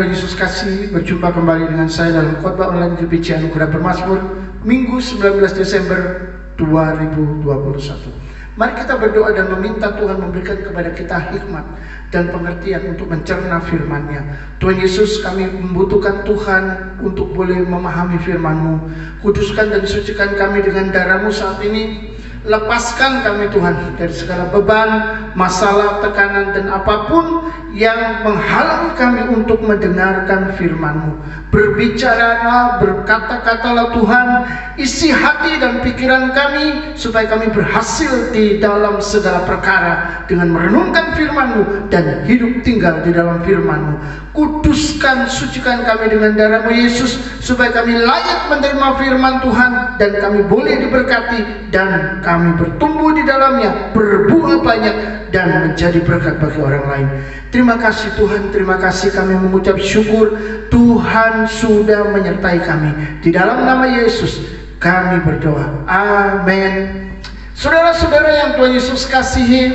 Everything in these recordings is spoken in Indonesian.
Tuhan Yesus kasih, berjumpa kembali dengan saya dalam khotbah online GPC Anugerah Bermazmur Minggu 19 Desember 2021. Mari kita berdoa dan meminta Tuhan memberikan kepada kita hikmat dan pengertian untuk mencerna firman-Nya. Tuhan Yesus, kami membutuhkan Tuhan untuk boleh memahami firman-Mu. Kuduskan dan sucikan kami dengan darah-Mu saat ini. Lepaskan kami Tuhan dari segala beban, masalah, tekanan, dan apapun yang menghalangi kami untuk mendengarkan firman-Mu. Berbicaralah, berkata-katalah Tuhan, isi hati dan pikiran kami supaya kami berhasil di dalam segala perkara dengan merenungkan firman-Mu dan hidup tinggal di dalam firman-Mu. Kuduskan, sucikan kami dengan darah-Mu Yesus supaya kami layak menerima firman Tuhan dan kami boleh diberkati dan kami bertumbuh di dalamnya, berbuah banyak dan menjadi berkat bagi orang lain. Terima kasih Tuhan, terima kasih, kami mengucap syukur Tuhan sudah menyertai kami. Di dalam nama Yesus kami berdoa, amin. Saudara-saudara yang Tuhan Yesus kasihi,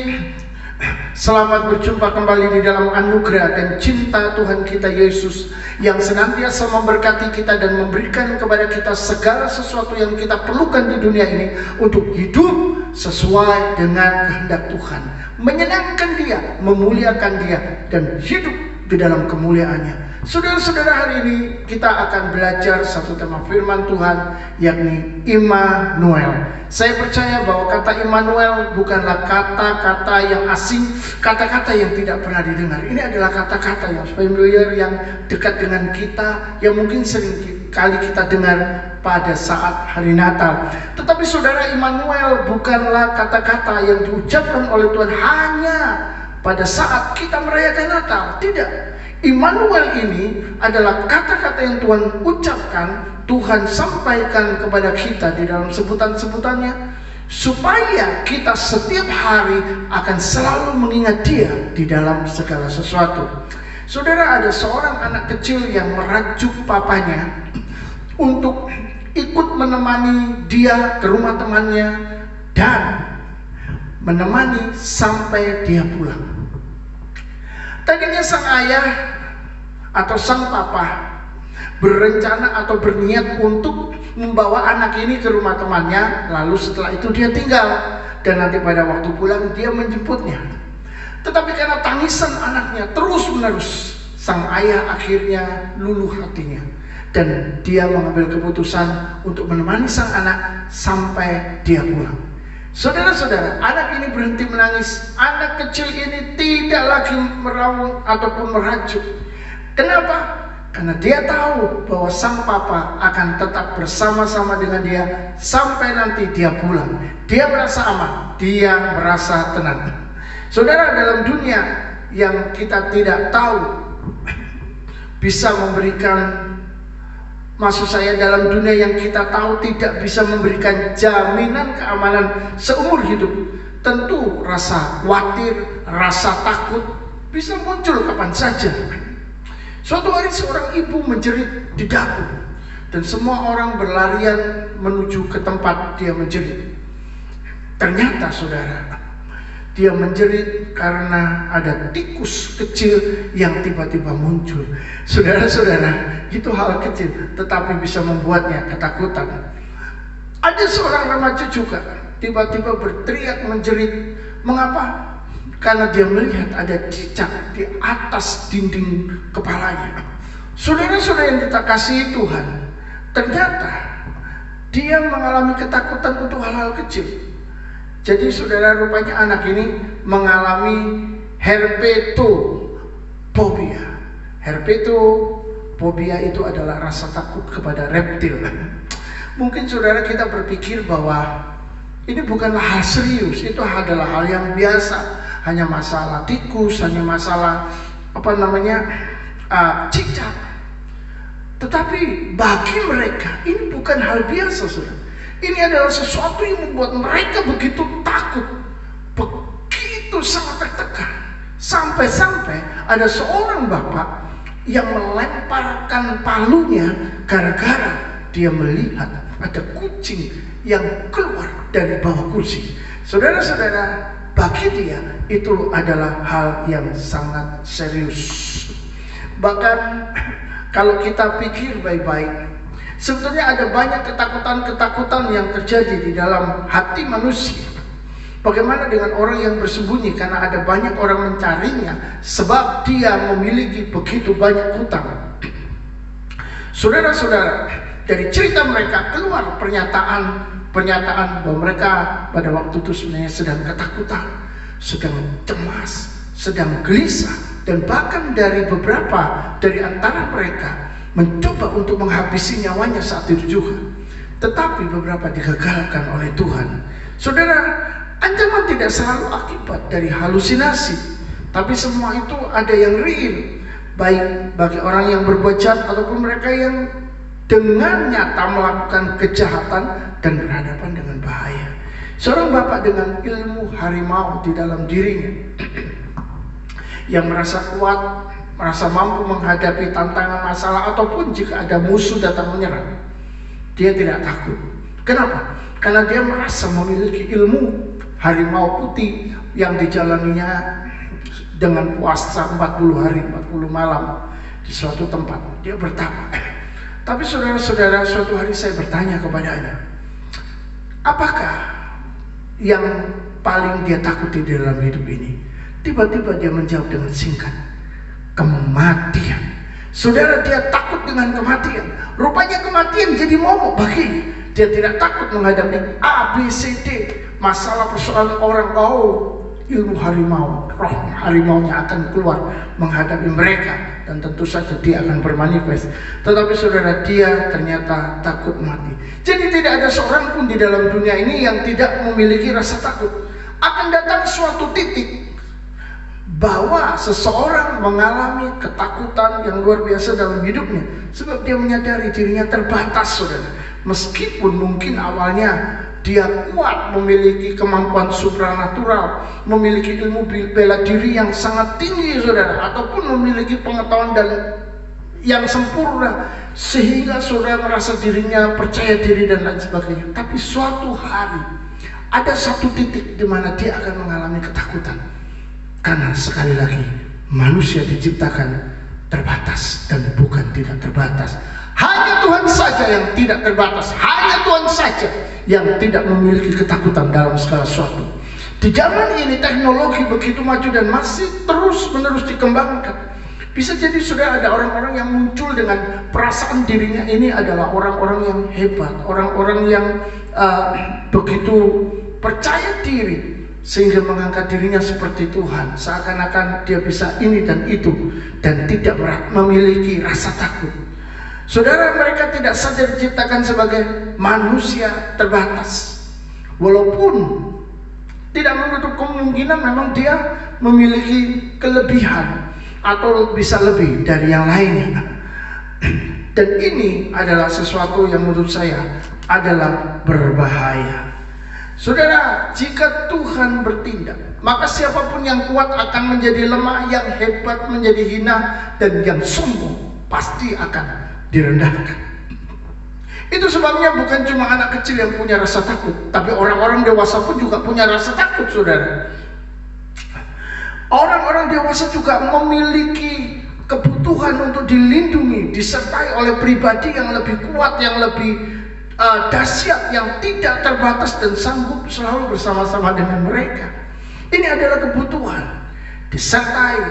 selamat berjumpa kembali di dalam anugerah dan cinta Tuhan kita Yesus yang senantiasa memberkati kita dan memberikan kepada kita segala sesuatu yang kita perlukan di dunia ini untuk hidup sesuai dengan kehendak Tuhan, menyenangkan Dia, memuliakan Dia, dan hidup di dalam kemuliaannya. Saudara-saudara, hari ini kita akan belajar satu tema firman Tuhan, yakni Immanuel. Saya percaya bahwa kata Immanuel bukanlah kata-kata yang asing, kata-kata yang tidak pernah didengar. Ini adalah kata-kata yang familiar, yang dekat dengan kita, yang mungkin sering kali kita dengar pada saat hari Natal. Tetapi saudara, Immanuel bukanlah kata-kata yang diucapkan oleh Tuhan hanya pada saat kita merayakan Natal. Tidak. Immanuel ini adalah kata-kata yang Tuhan ucapkan, Tuhan sampaikan kepada kita di dalam sebutan-sebutannya, supaya kita setiap hari akan selalu mengingat Dia di dalam segala sesuatu. Saudara, ada seorang anak kecil yang merajuk papanya untuk ikut menemani dia ke rumah temannya dan menemani sampai dia pulang. Tadinya sang ayah atau sang papa berencana atau berniat untuk membawa anak ini ke rumah temannya, lalu setelah itu dia tinggal dan nanti pada waktu pulang dia menjemputnya. Tetapi karena tangisan anaknya terus menerus, sang ayah akhirnya luluh hatinya dan dia mengambil keputusan untuk menemani sang anak sampai dia pulang. Saudara-saudara, anak ini berhenti menangis. Anak kecil ini tidak lagi meraung ataupun merajuk. Kenapa? Karena dia tahu bahwa sang papa akan tetap bersama-sama dengan dia sampai nanti dia pulang. Dia merasa aman, dia merasa tenang. Saudara, dalam dunia yang kita tidak tahu bisa memberikan, maksud saya dalam dunia yang kita tahu tidak bisa memberikan jaminan keamanan seumur hidup, tentu rasa khawatir, rasa takut bisa muncul kapan saja. Suatu hari seorang ibu menjerit di dapur dan semua orang berlarian menuju ke tempat dia menjerit. Ternyata saudara, dia menjerit karena ada tikus kecil yang tiba-tiba muncul. Saudara-saudara, itu hal kecil tetapi bisa membuatnya ketakutan. Ada seorang remaja juga tiba-tiba berteriak menjerit. Mengapa? Karena dia melihat ada cicak di atas dinding kepalanya. Saudara-saudara yang kita kasihi Tuhan, ternyata dia mengalami ketakutan untuk hal-hal kecil. Jadi saudara, rupanya anak ini mengalami herpetophobia. Herpetophobia itu adalah rasa takut kepada reptil. Mungkin saudara kita berpikir bahwa ini bukanlah hal serius, itu adalah hal yang biasa, hanya masalah tikus, hanya masalah cicak. Tetapi bagi mereka ini bukan hal biasa, saudara. Ini adalah sesuatu yang membuat mereka begitu takut, begitu sangat tertekan. Sampai-sampai ada seorang bapak yang melemparkan palunya gara-gara dia melihat ada kucing yang keluar dari bawah kursi. Saudara-saudara, bagi dia itu adalah hal yang sangat serius. Bahkan kalau kita pikir baik-baik, sebetulnya ada banyak ketakutan-ketakutan yang terjadi di dalam hati manusia. Bagaimana dengan orang yang bersembunyi karena ada banyak orang mencarinya sebab dia memiliki begitu banyak hutang. Saudara-saudara, dari cerita mereka keluar pernyataan bahwa mereka pada waktu itu sebenarnya sedang ketakutan, sedang cemas, sedang gelisah, dan bahkan dari beberapa dari antara mereka mencoba untuk menghabisi nyawanya saat itu juga. Tetapi beberapa digagalkan oleh Tuhan. Saudara, ancaman tidak selalu akibat dari halusinasi, tapi semua itu ada yang real, baik bagi orang yang berbuat jahat ataupun mereka yang dengan nyata melakukan kejahatan dan berhadapan dengan bahaya. Seorang bapak dengan ilmu harimau di dalam dirinya yang merasa kuat, merasa mampu menghadapi tantangan masalah ataupun jika ada musuh datang menyerang, dia tidak takut. Kenapa? Karena dia merasa memiliki ilmu harimau putih yang dijalaninya dengan puasa 40 hari 40 malam di suatu tempat. Dia bertapa. Tapi saudara-saudara, suatu hari saya bertanya kepadanya, apakah yang paling dia takuti di dalam hidup ini? Tiba-tiba dia menjawab dengan singkat, kematian. Saudara, dia takut dengan kematian. Rupanya kematian jadi momok baginya. Dia tidak takut menghadapi A, B, C, D, masalah persoalan orang. Ilmu harimau, roh harimaunya akan keluar menghadapi mereka, dan tentu saja dia akan bermanifest. Tetapi saudara, dia ternyata takut mati. Jadi tidak ada seorang pun di dalam dunia ini yang tidak memiliki rasa takut. Akan datang suatu titik bahwa seseorang mengalami ketakutan yang luar biasa dalam hidupnya, sebab dia menyadari dirinya terbatas, saudara. Meskipun mungkin awalnya dia kuat, memiliki kemampuan supranatural, memiliki ilmu bela diri yang sangat tinggi, saudara, ataupun memiliki pengetahuan dan yang sempurna sehingga saudara merasa dirinya percaya diri dan lain sebagainya. Tapi suatu hari ada satu titik di mana dia akan mengalami ketakutan. Karena sekali lagi manusia diciptakan terbatas dan bukan tidak terbatas. Hanya Tuhan saja yang tidak terbatas. Hanya Tuhan saja yang tidak memiliki ketakutan dalam segala sesuatu. Di zaman ini teknologi begitu maju dan masih terus-menerus dikembangkan. Bisa jadi sudah ada orang-orang yang muncul dengan perasaan dirinya ini adalah orang-orang yang hebat, orang-orang yang begitu percaya diri sehingga mengangkat dirinya seperti Tuhan, seakan-akan dia bisa ini dan itu dan tidak memiliki rasa takut. Saudara, mereka tidak sadar diciptakan sebagai manusia terbatas. Walaupun tidak menutup kemungkinan memang dia memiliki kelebihan atau bisa lebih dari yang lainnya. Dan ini adalah sesuatu yang menurut saya adalah berbahaya. Saudara, jika Tuhan bertindak, maka siapapun yang kuat akan menjadi lemah, yang hebat menjadi hina, dan yang sombong pasti akan direndahkan. Itu sebabnya bukan cuma anak kecil yang punya rasa takut, tapi orang-orang dewasa pun juga punya rasa takut, saudara. Orang-orang dewasa juga memiliki kebutuhan untuk dilindungi, disertai oleh pribadi yang lebih kuat, yang lebih dahsyat, yang tidak terbatas dan sanggup selalu bersama-sama dengan mereka. Ini adalah kebutuhan. Disertai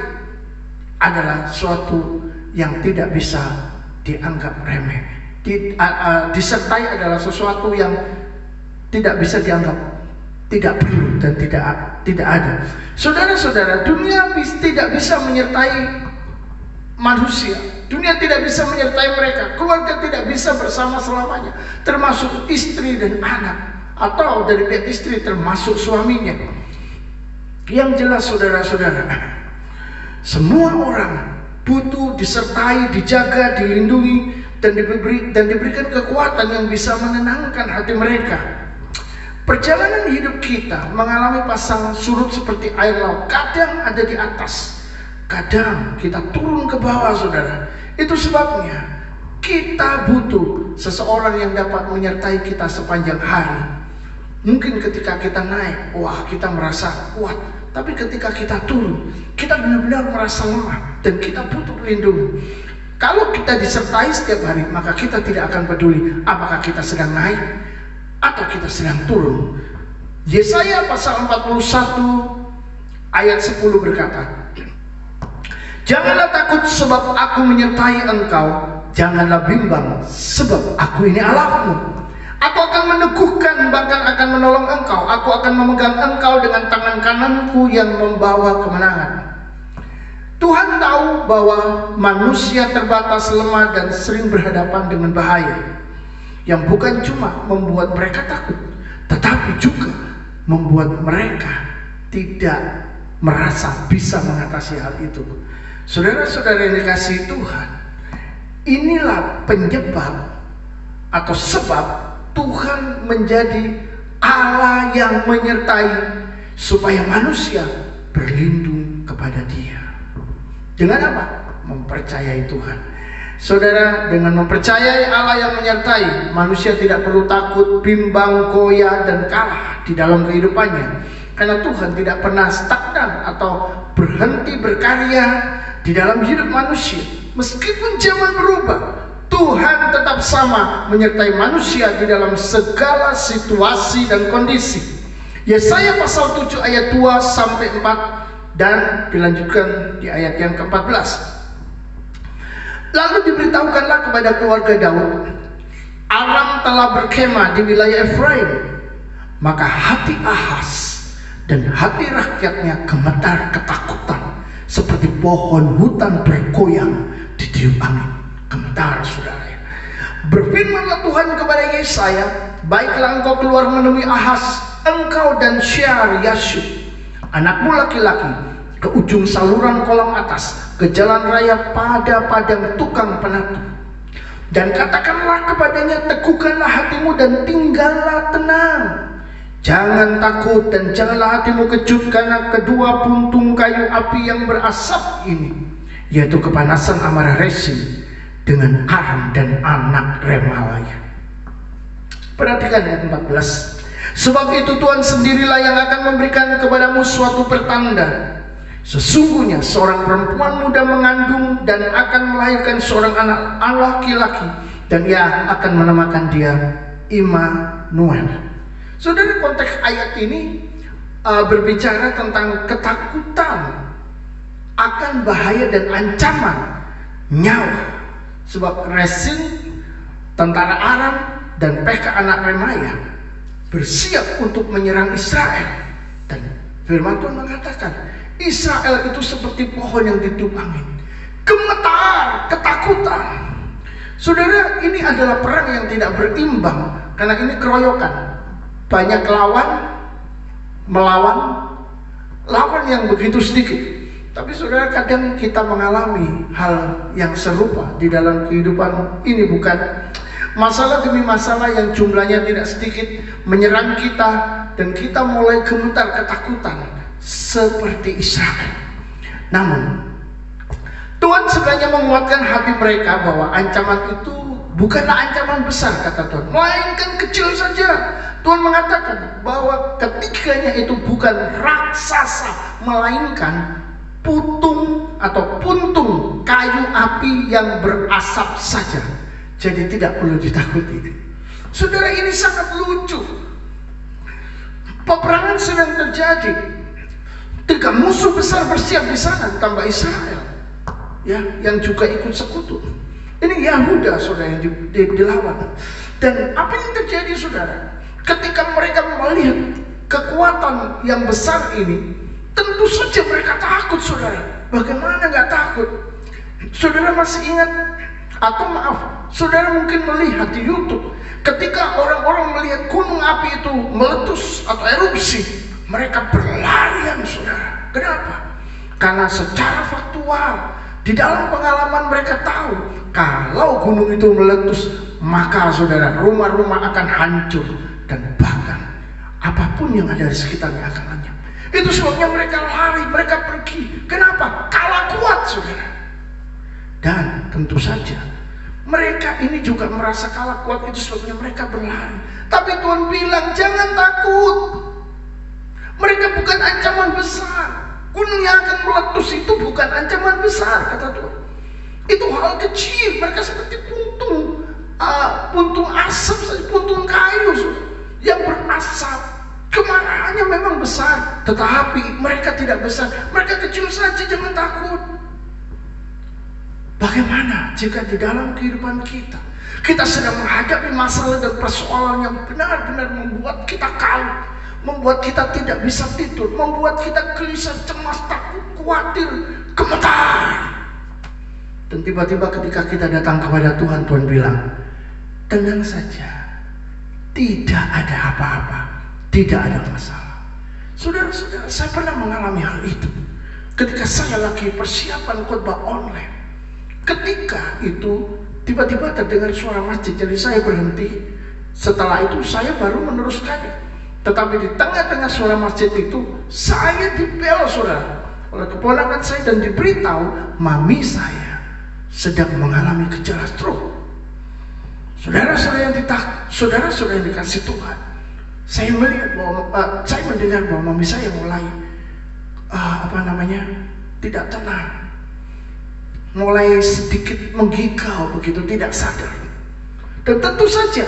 adalah suatu yang tidak bisa dianggap remeh. Disertai adalah sesuatu yang tidak bisa dianggap tidak perlu dan tidak ada. Saudara-saudara, dunia tidak bisa menyertai manusia. Dunia tidak bisa menyertai mereka. Keluarga tidak bisa bersama selamanya, termasuk istri dan anak, atau dari pihak istri termasuk suaminya. Yang jelas, saudara-saudara, semua orang butuh disertai, dijaga, dilindungi, dan diberikan kekuatan yang bisa menenangkan hati mereka. Perjalanan hidup kita mengalami pasang surut seperti air laut. Kadang ada di atas, kadang kita turun ke bawah, saudara. Itu sebabnya kita butuh seseorang yang dapat menyertai kita sepanjang hari. Mungkin ketika kita naik, wah, kita merasa kuat. Tapi ketika kita turun, kita benar-benar merasa lemah. dan kita butuh pelindung. Kalau kita disertai setiap hari, maka kita tidak akan peduli apakah kita sedang naik atau kita sedang turun. Yesaya pasal 41 ayat 10 berkata, janganlah takut sebab aku menyertai engkau, janganlah bimbang sebab aku ini Allahmu. Aku akan meneguhkan, bahkan akan menolong engkau. Aku akan memegang engkau dengan tangan kananku yang membawa kemenangan. Tuhan tahu bahwa manusia terbatas, lemah, dan sering berhadapan dengan bahaya yang bukan cuma membuat mereka takut, tetapi juga membuat mereka tidak merasa bisa mengatasi hal itu. Saudara-saudara yang dikasihi Tuhan, inilah penyebab atau sebab Tuhan menjadi Allah yang menyertai supaya manusia berlindung kepada Dia. Dengan apa? Mempercayai Tuhan. Saudara, dengan mempercayai Allah yang menyertai, manusia tidak perlu takut, bimbang, goyah, dan kalah di dalam kehidupannya. Karena Tuhan tidak pernah stagnan atau berhenti berkarya di dalam hidup manusia. Meskipun zaman berubah, Tuhan tetap sama menyertai manusia di dalam segala situasi dan kondisi. Yesaya pasal 7 ayat 2 sampai 4 dan dilanjutkan di ayat yang ke-14. Lalu diberitahukanlah kepada keluarga Daud, Aram telah berkemah di wilayah Efraim. Maka hati Ahaz dan hati rakyatnya gemetar ketakutan, seperti pohon hutan bergoyang di tiup angin. Gemetar, saudara. Berfirmanlah Tuhan kepada Yesaya, baiklah engkau keluar menemui Ahaz, engkau dan Syar Yashub, anakmu laki-laki, ke ujung saluran kolam atas, ke jalan raya pada padang tukang penatu. Dan katakanlah kepadanya, teguhkanlah hatimu dan tinggallah tenang. Jangan takut dan janganlah hatimu kejut karena kedua puntung kayu api yang berasap ini, yaitu kepanasan amarah Rezin dengan Aram dan anak Remalaya. Perhatikan ayat 14. Sebab itu Tuhan sendirilah yang akan memberikan kepadamu suatu pertanda. Sesungguhnya seorang perempuan muda mengandung dan akan melahirkan seorang anak laki-laki, dan ia akan menamakan dia Immanuel. Saudara, konteks ayat ini berbicara tentang ketakutan akan bahaya dan ancaman nyawa. Sebab Rezin, tentara Aram, dan Pekah anak Remaya bersiap untuk menyerang Israel. Dan firman Tuhan mengatakan, Israel itu seperti pohon yang ditiup angin, gemetar, ketakutan. Saudara, ini adalah perang yang tidak berimbang, karena ini keroyokan. Banyak melawan lawan yang begitu sedikit. Tapi saudara, kadang kita mengalami hal yang serupa di dalam kehidupan ini, bukan? Masalah demi masalah yang jumlahnya tidak sedikit menyerang kita, dan kita mulai gemetar ketakutan seperti Israel. Namun Tuhan sebenarnya menguatkan hati mereka bahwa ancaman itu bukanlah ancaman besar, kata Tuhan, melainkan kecil saja. Tuhan mengatakan bahwa ketiganya itu bukan raksasa, melainkan putung atau puntung kayu api yang berasap saja. Jadi tidak perlu ditakuti. Saudara, ini sangat lucu. Peperangan sedang terjadi. 3 musuh besar bersiap di sana, tambah Israel, ya, yang juga ikut sekutu. Ini Yahuda, saudara, yang dilawan. Dan apa yang terjadi, saudara? Ketika mereka melihat kekuatan yang besar ini, tentu saja mereka takut, saudara. Bagaimana nggak takut? Saudara masih ingat, atau maaf, saudara mungkin melihat di YouTube, ketika orang-orang melihat gunung api itu meletus atau erupsi, mereka berlarian, saudara. Kenapa? Karena secara faktual, di dalam pengalaman mereka tahu, kalau gunung itu meletus, maka saudara, rumah-rumah akan hancur, dan bahkan apapun yang ada di sekitarnya akan lenyap. Itu sebabnya mereka lari, mereka pergi. Kenapa? Kalah kuat, saudara. Dan tentu saja mereka ini juga merasa kalah kuat, itu sebabnya mereka berlari. Tapi Tuhan bilang, jangan takut. Mereka bukan ancaman besar. Gunung yang akan meletus itu bukan ancaman besar, kata Tuhan. Itu hal kecil, mereka seperti puntung asap saja, puntung kayu yang berasap. Kemarahannya memang besar, tetapi mereka tidak besar, mereka kecil saja, jangan takut. Bagaimana jika di dalam kehidupan kita sedang menghadapi masalah dan persoalan yang benar-benar membuat kita kalut, membuat kita tidak bisa tidur, membuat kita gelisah, cemas, takut, khawatir, gemetar. Dan tiba-tiba ketika kita datang kepada Tuhan, Tuhan bilang, tenang saja, tidak ada apa-apa, tidak ada masalah. Saudara-saudara, saya pernah mengalami hal itu ketika saya lagi persiapan khotbah online. Ketika itu tiba-tiba terdengar suara masjid, jadi saya berhenti. Setelah itu saya baru meneruskannya. Tetapi di tengah-tengah suara masjid itu saya dibel, saudara, oleh keponakan saya dan diberitahu mami saya sedang mengalami gejala stroke. Saudara-saudara yang dikasih Tuhan, saya melihat bahwa saya mendengar bahwa mami saya mulai tidak tenang, mulai sedikit menggigau begitu, tidak sadar. Dan tentu saja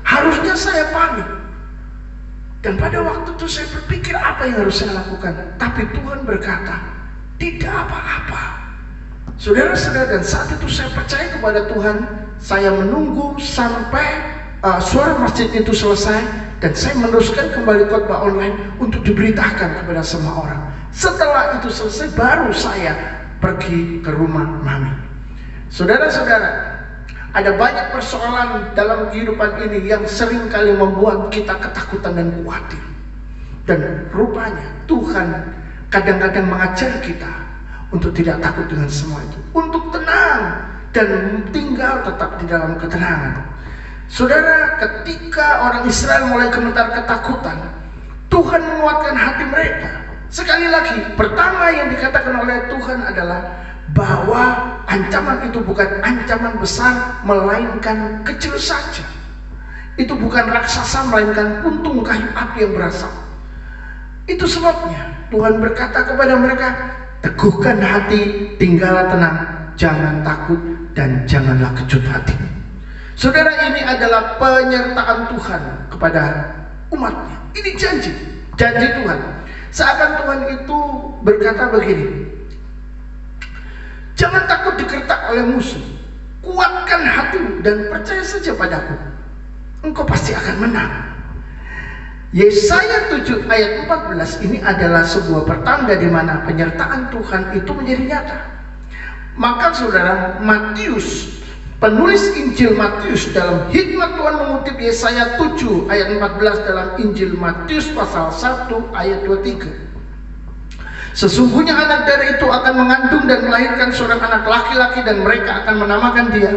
harusnya saya panik. Dan pada waktu itu saya berpikir apa yang harus saya lakukan. Tapi Tuhan berkata, tidak apa-apa. Saudara-saudara, dan saat itu saya percaya kepada Tuhan. Saya menunggu sampai suara masjid itu selesai, dan saya meneruskan kembali khotbah online untuk diberitakan kepada semua orang. Setelah itu selesai, baru saya pergi ke rumah mami. Saudara-saudara, ada banyak persoalan dalam kehidupan ini yang sering kali membuat kita ketakutan dan khawatir. Dan rupanya Tuhan kadang-kadang mengajar kita untuk tidak takut dengan semua itu, untuk tenang dan tinggal tetap di dalam ketenangan. Saudara, ketika orang Israel mulai gemetar ketakutan, Tuhan menguatkan hati mereka. Sekali lagi, pertama yang dikatakan oleh Tuhan adalah bahwa ancaman itu bukan ancaman besar, melainkan kecil saja. Itu bukan raksasa, melainkan puntung kayu api yang berasap. Itu sebabnya Tuhan berkata kepada mereka, teguhkan hati, tinggallah tenang, jangan takut dan janganlah kecut hati. Saudara, ini adalah penyertaan Tuhan kepada umatnya. Ini janji Tuhan. Seakan Tuhan itu berkata begini, jangan takut digertak oleh musuh, kuatkan hatimu dan percaya saja padaku, engkau pasti akan menang. Yesaya 7 ayat 14 ini adalah sebuah pertanda di mana penyertaan Tuhan itu menjadi nyata. Maka saudara, Matius, penulis Injil Matius dalam hikmat Tuhan mengutip Yesaya 7 ayat 14 dalam Injil Matius pasal 1 ayat 23. Sesungguhnya anak darah itu akan mengandung dan melahirkan seorang anak laki-laki, dan mereka akan menamakan dia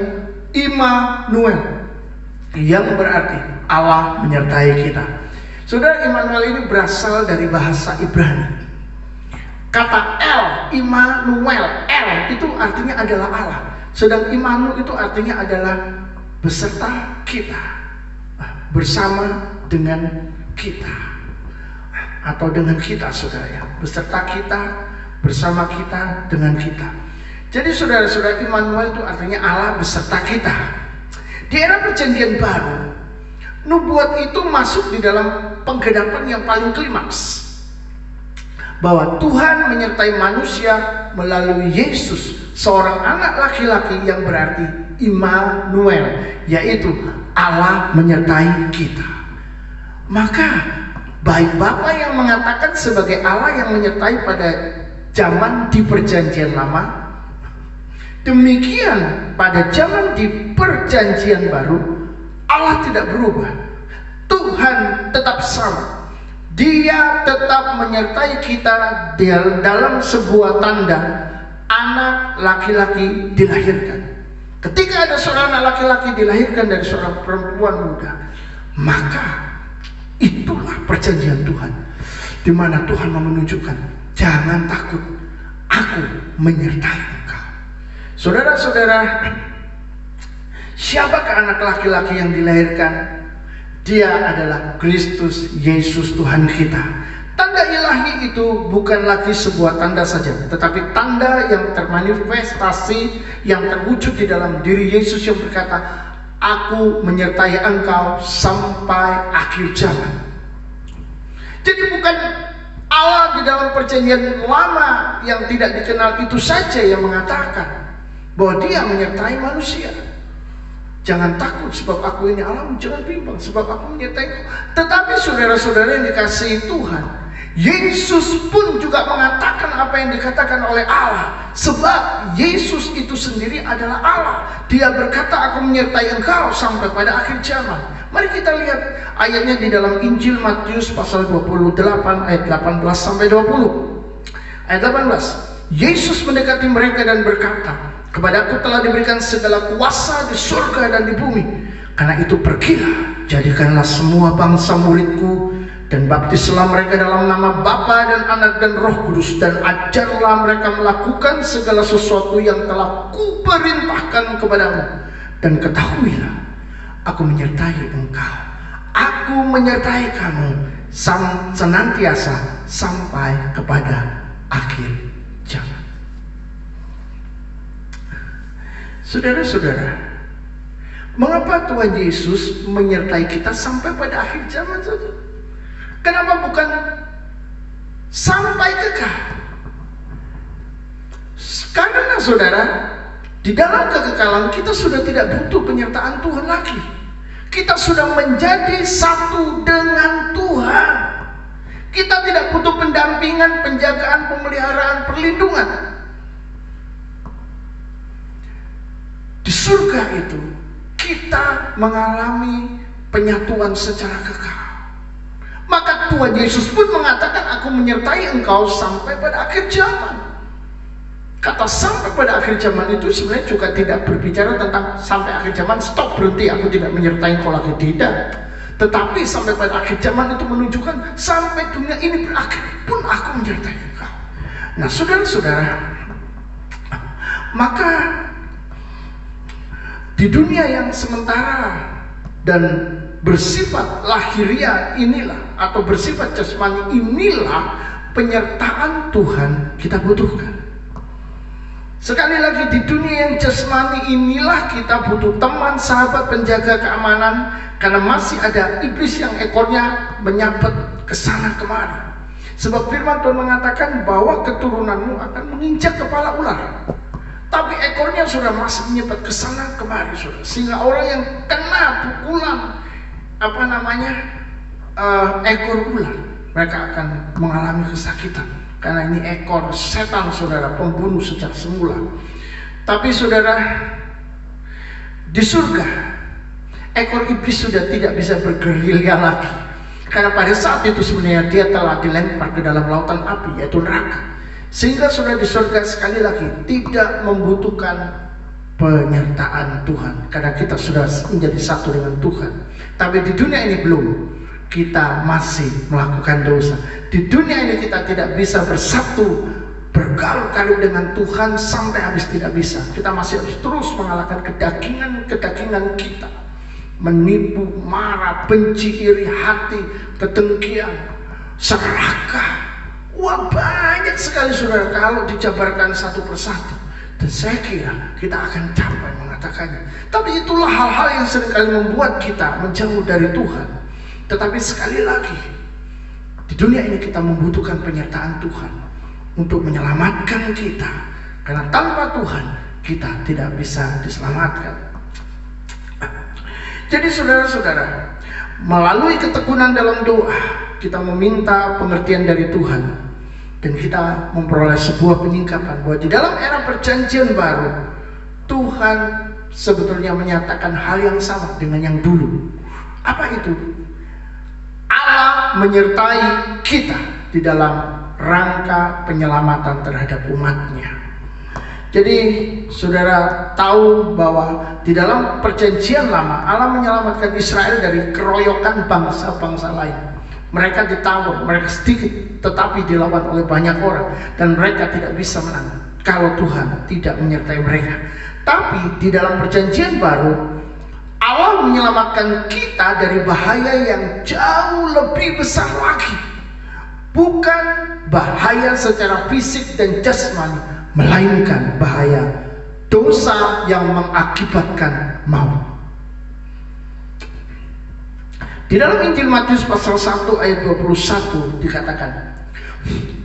Immanuel, yang berarti Allah menyertai kita. Saudara, Immanuel ini berasal dari bahasa Ibrani. Kata El, Immanuel, El itu artinya adalah Allah. Sedang Immanuel itu artinya adalah beserta kita, bersama dengan kita, atau dengan kita, saudara ya, beserta kita, bersama kita, dengan kita. Jadi saudara-saudara, Immanuel itu artinya Allah beserta kita. Di era perjanjian baru, nubuat itu masuk di dalam penggenapan yang paling klimaks, bahwa Tuhan menyertai manusia melalui Yesus, seorang anak laki-laki yang berarti Immanuel, yaitu Allah menyertai kita. Maka baik Bapa yang mengatakan sebagai Allah yang menyertai pada zaman di perjanjian lama, demikian pada zaman di perjanjian baru, Allah tidak berubah. Tuhan tetap sama. Dia tetap menyertai kita dalam sebuah tanda anak laki-laki dilahirkan. Ketika ada seorang anak laki-laki dilahirkan dari seorang perempuan muda, maka itulah perjanjian Tuhan, di mana Tuhan mau menunjukkan, jangan takut, aku menyertai engkau. Saudara-saudara, siapakah anak laki-laki yang dilahirkan? Dia adalah Kristus Yesus Tuhan kita. Tanda ilahi itu bukan lagi sebuah tanda saja, tetapi tanda yang termanifestasi, yang terwujud di dalam diri Yesus yang berkata, "Aku menyertai engkau sampai akhir zaman." Jadi bukan Allah di dalam perjanjian lama yang tidak dikenal itu saja yang mengatakan bahwa Dia menyertai manusia. Jangan takut sebab aku ini Allah, jangan bimbang sebab aku menyertai. Tetapi saudara-saudara yang dikasihi Tuhan, Yesus pun juga mengatakan apa yang dikatakan oleh Allah. Sebab Yesus itu sendiri adalah Allah. Dia berkata, "Aku menyertai engkau sampai pada akhir zaman." Mari kita lihat ayatnya di dalam Injil Matius pasal 28 ayat 18 sampai 20. Ayat 18. Yesus mendekati mereka dan berkata, "Kepadaku telah diberikan segala kuasa di surga dan di bumi. Karena itu pergilah, jadikanlah semua bangsa muridku, dan baptislah mereka dalam nama Bapa dan Anak dan Roh Kudus, dan ajarlah mereka melakukan segala sesuatu yang telah kuperintahkan kepadamu. Dan ketahuilah, aku menyertai engkau. Aku menyertai kamu senantiasa sampai kepada akhir zaman." Saudara-saudara, mengapa Tuhan Yesus menyertai kita sampai pada akhir zaman saja? Kenapa bukan sampai kekal? Karena saudara, di dalam kekekalan kita sudah tidak butuh penyertaan Tuhan lagi. Kita sudah menjadi satu dengan Tuhan. Kita tidak butuh pendampingan, penjagaan, pemeliharaan, perlindungan. Di surga itu kita mengalami penyatuan secara kekal. Maka Tuhan Yesus pun mengatakan, "Aku menyertai engkau sampai pada akhir zaman." Kata sampai pada akhir zaman itu sebenarnya juga tidak berbicara tentang sampai akhir zaman, stop, berhenti, aku tidak menyertai engkau lagi, tidak. Tetapi sampai pada akhir zaman itu menunjukkan sampai dunia ini berakhir pun aku menyertai engkau. Nah, saudara-saudara, maka di dunia yang sementara dan bersifat lahiriah inilah, atau bersifat jasmani inilah, penyertaan Tuhan kita butuhkan. Sekali lagi, di dunia yang jasmani inilah kita butuh teman, sahabat, penjaga keamanan, karena masih ada iblis yang ekornya menyabet ke sana kemari. Sebab firman Tuhan mengatakan bahwa keturunanmu akan menginjak kepala ular. Tapi ekornya sudah masih menyebut ke sana kemari, saudara. Sehingga orang yang kena pukulan ekor ular, mereka akan mengalami kesakitan. Karena ini ekor setan, saudara, pembunuh sejak semula. Tapi saudara, di surga ekor iblis sudah tidak bisa bergerilya lagi. Karena pada saat itu sebenarnya dia telah dilempar ke dalam lautan api, yaitu neraka. Sehingga sudah di surga sekali lagi tidak membutuhkan penyertaan Tuhan, karena kita sudah menjadi satu dengan Tuhan. Tapi di dunia ini belum, kita masih melakukan dosa. Di dunia ini kita tidak bisa bersatu, bergaul dengan Tuhan sampai habis, tidak bisa. Kita masih harus terus mengalahkan kedagingan kita, menipu, marah, benci, iri hati, kedengkian, serakah. Wah, banyak sekali saudara kalau dijabarkan satu persatu. Dan saya kira kita akan capek mengatakannya. Tapi itulah hal-hal yang seringkali membuat kita menjauh dari Tuhan. Tetapi sekali lagi, di dunia ini kita membutuhkan penyertaan Tuhan untuk menyelamatkan kita. Karena tanpa Tuhan kita tidak bisa diselamatkan. Jadi saudara-saudara, melalui ketekunan dalam doa, kita meminta pengertian dari Tuhan. Dan kita memperoleh sebuah penyingkapan bahwa di dalam era perjanjian baru, Tuhan sebetulnya menyatakan hal yang sama dengan yang dulu. Apa itu? Allah menyertai kita di dalam rangka penyelamatan terhadap umatnya. Jadi saudara tahu bahwa di dalam perjanjian lama, Allah menyelamatkan Israel dari keroyokan bangsa-bangsa lain. Mereka ditawar, mereka sedikit, tetapi dilawan oleh banyak orang, dan mereka tidak bisa menang kalau Tuhan tidak menyertai mereka. Tapi di dalam perjanjian baru, Allah menyelamatkan kita dari bahaya yang jauh lebih besar lagi. Bukan bahaya secara fisik dan jasmani, melainkan bahaya dosa yang mengakibatkan maut. Di dalam Injil Matius pasal 1 ayat 21 dikatakan,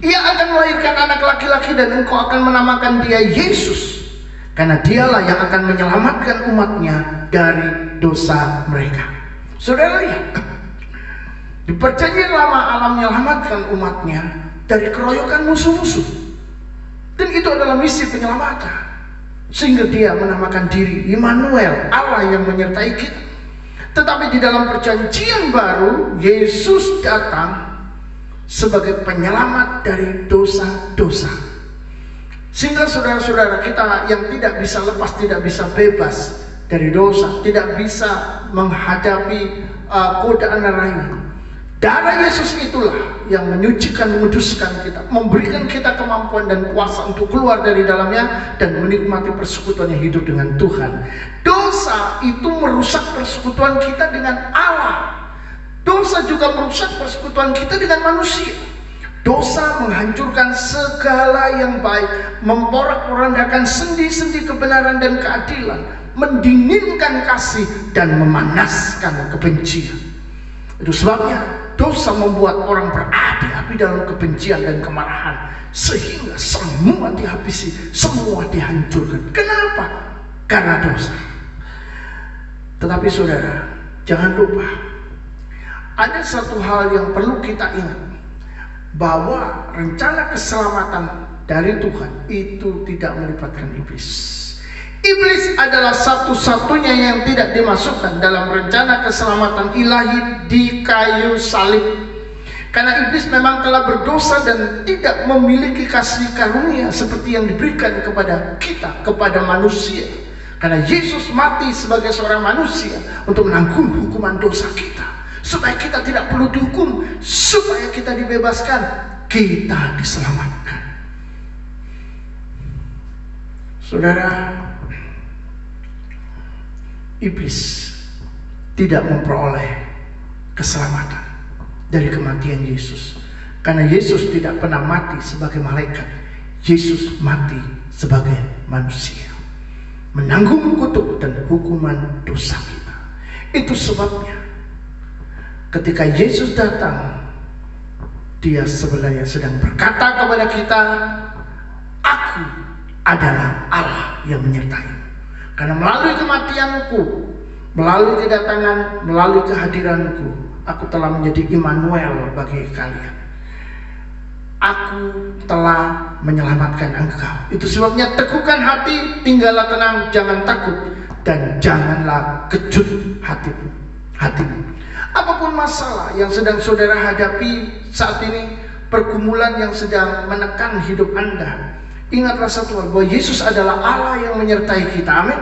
ia akan melahirkan anak laki-laki dan engkau akan menamakan dia Yesus, karena dialah yang akan menyelamatkan umatnya dari dosa mereka. Saudara lihat, di perjanjian lama Allah menyelamatkan umatnya dari keroyokan musuh-musuh, dan itu adalah misi penyelamatan, sehingga dia menamakan diri Immanuel, Allah yang menyertai kita. Tetapi di dalam perjanjian baru, Yesus datang sebagai penyelamat dari dosa-dosa, sehingga saudara-saudara kita yang tidak bisa lepas, tidak bisa bebas dari dosa, tidak bisa menghadapi godaan neraka. Darah Yesus itulah yang menyucikan, menguduskan kita, memberikan kita kemampuan dan kuasa untuk keluar dari dalamnya dan menikmati persekutuan yang hidup dengan Tuhan. Dosa itu merusak persekutuan kita dengan Allah. Dosa juga merusak persekutuan kita dengan manusia. Dosa menghancurkan segala yang baik, memporak-porandakan sendi-sendi kebenaran dan keadilan, mendinginkan kasih dan memanaskan kebencian. Itu sebabnya dosa membuat orang berapi-api dalam kebencian dan kemarahan, sehingga semua dihabisi, semua dihancurkan. Kenapa? Karena dosa. Tetapi saudara, jangan lupa, ada satu hal yang perlu kita ingat, bahwa rencana keselamatan dari Tuhan itu tidak melibatkan iblis. Iblis adalah satu-satunya yang tidak dimasukkan dalam rencana keselamatan ilahi di kayu salib. Karena iblis memang telah berdosa dan tidak memiliki kasih karunia seperti yang diberikan kepada kita, kepada manusia. Karena Yesus mati sebagai seorang manusia untuk menanggung hukuman dosa kita, supaya kita tidak perlu dihukum, supaya kita dibebaskan, kita diselamatkan. Saudara, iblis tidak memperoleh keselamatan dari kematian Yesus, karena Yesus tidak pernah mati sebagai malaikat. Yesus mati sebagai manusia, menanggung kutuk dan hukuman dosa kita. Itu sebabnya ketika Yesus datang, dia sebenarnya sedang berkata kepada kita, aku adalah Allah yang menyertai. Karena melalui kematianku, melalui kedatangan, melalui kehadiranku, aku telah menjadi Immanuel bagi kalian. Aku telah menyelamatkan engkau. Itu sebabnya teguhkan hati, tinggallah tenang, jangan takut, dan janganlah kecut hatimu. Apapun masalah yang sedang saudara hadapi saat ini, pergumulan yang sedang menekan hidup Anda, ingatlah satu hal, bahwa Yesus adalah Allah yang menyertai kita. Amin.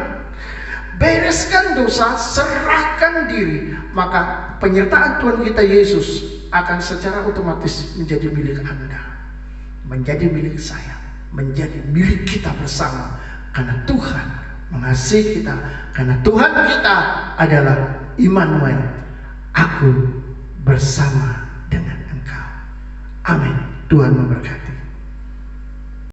Bereskan dosa, serahkan diri, maka penyertaan Tuhan kita Yesus akan secara otomatis menjadi milik Anda, menjadi milik saya, menjadi milik kita bersama. Karena Tuhan mengasihi kita, karena Tuhan kita adalah Immanuel, aku bersama dengan engkau. Amin. Tuhan memberkati.